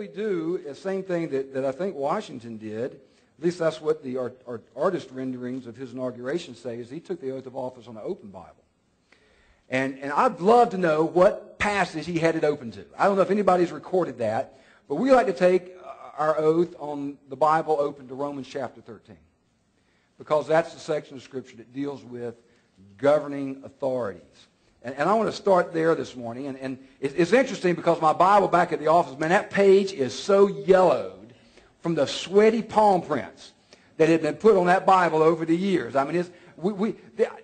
we do is the same thing that I think Washington did. At least that's what the artist renderings of his inauguration say, is he took the oath of office on an open Bible. And I'd love to know what passage he had it open to. I don't know if anybody's recorded that, but we like to take our oath on the Bible open to Romans chapter 13, because that's the section of Scripture that deals with governing authorities. And I want to start there this morning. And it's interesting because my Bible back at the office, man, that page is so yellowed from the sweaty palm prints that had been put on that Bible over the years. I mean,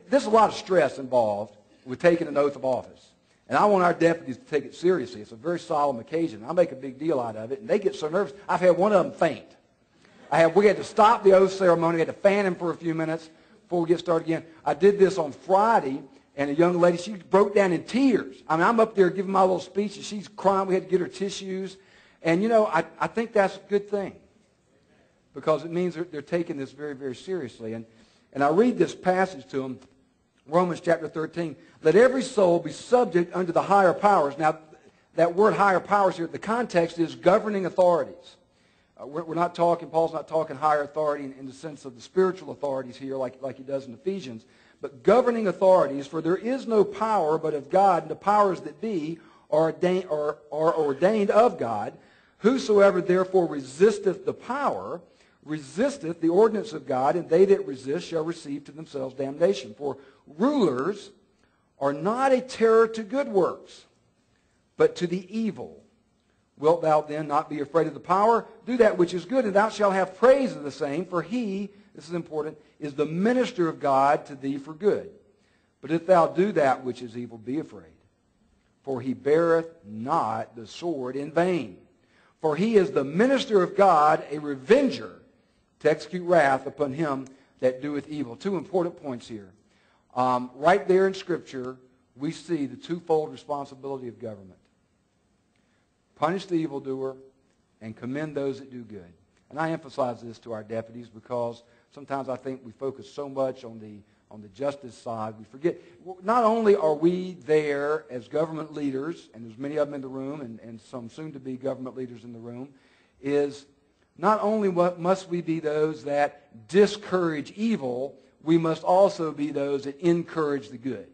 there's a lot of stress involved with taking an oath of office. And I want our deputies to take it seriously. It's a very solemn occasion. I make a big deal out of it, and they get so nervous. I've had one of them faint. We had to stop the oath ceremony. We had to fan him for a few minutes before we get started again. I did this on Friday, and a young lady, she broke down in tears. I mean, I'm up there giving my little speech, and she's crying. We had to get her tissues. And, you know, I think that's a good thing, because it means they're taking this very, very seriously. And I read this passage to them, Romans chapter 13. Let every soul be subject unto the higher powers. Now, that word higher powers here, the context is governing authorities. We're not talking, Paul's not talking higher authority in the sense of the spiritual authorities here like he does in Ephesians, but governing authorities, for there is no power but of God, and the powers that be are ordained of God. Whosoever therefore resisteth the power resisteth the ordinance of God, and they that resist shall receive to themselves damnation. For rulers are not a terror to good works, but to the evil. Wilt thou then not be afraid of the power? Do that which is good, and thou shalt have praise of the same, for he, this is important, is the minister of God to thee for good. But if thou do that which is evil, be afraid, for he beareth not the sword in vain. For he is the minister of God, a revenger, to execute wrath upon him that doeth evil. Two important points here. Right there in Scripture, we see the twofold responsibility of government. Punish the evildoer and commend those that do good. And I emphasize this to our deputies because sometimes I think we focus so much on the justice side, we forget. Not only are we there as government leaders, and there's many of them in the room, and some soon-to-be government leaders in the room, is not only must we be those that discourage evil, we must also be those that encourage the good.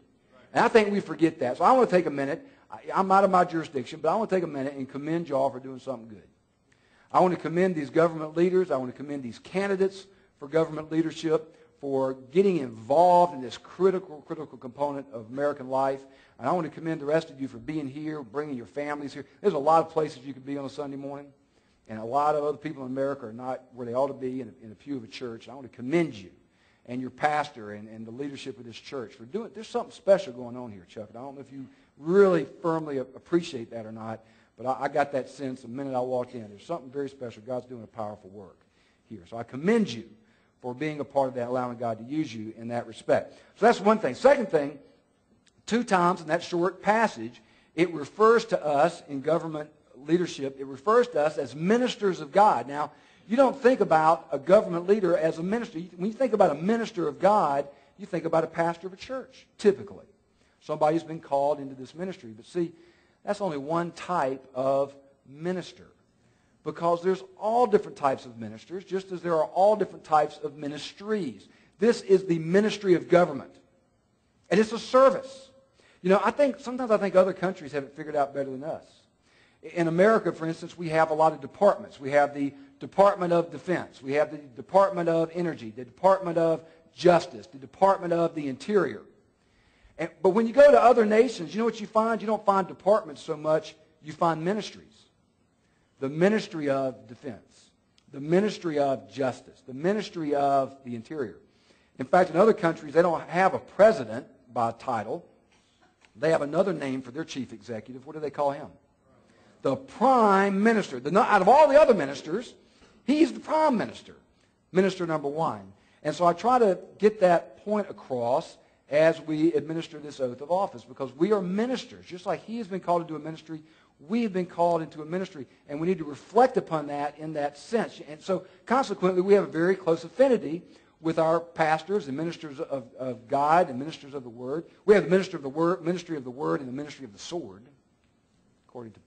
And I think we forget that. So I want to take a minute. I'm out of my jurisdiction, but I want to take a minute and commend y'all for doing something good. I want to commend these government leaders. I want to commend these candidates for government leadership for getting involved in this critical component of American life. And I want to commend the rest of you for being here, bringing your families here. There's a lot of places you could be on a Sunday morning, and a lot of other people in America are not where they ought to be in a pew of a church. And I want to commend you and your pastor and the leadership of this church for doing it. There's something special going on here, Chuck. And I don't know if you really firmly appreciate that or not, but I got that sense the minute I walked in. There's something very special. God's doing a powerful work here. So I commend you for being a part of that, allowing God to use you in that respect. So that's one thing. Second thing, 2 times in that short passage, it refers to us in government leadership, it refers to us as ministers of God. Now, you don't think about a government leader as a minister. When you think about a minister of God, you think about a pastor of a church, typically. Somebody's been called into this ministry. But see, that's only one type of minister, because there's all different types of ministers, just as there are all different types of ministries. This is the ministry of government, and it's a service. You know, sometimes I think other countries have it figured out better than us. In America, for instance, we have a lot of departments. We have the Department of Defense. We have the Department of Energy, the Department of Justice, the Department of the Interior. But when you go to other nations, you know what you find? You don't find departments so much. You find ministries. The ministry of defense, the ministry of justice, the ministry of the interior. In fact, in other countries, they don't have a president by title. They have another name for their chief executive. What do they call him? The prime minister. Out of all the other ministers, he's the prime minister, minister number one. And so I try to get that point across as we administer this oath of office, because we are ministers. Just like he has been called into a ministry, we have been called into a ministry, and we need to reflect upon that in that sense. And so consequently, we have a very close affinity with our pastors and ministers of God and ministers of the Word. We have the ministry of the Word and the ministry of the sword, according to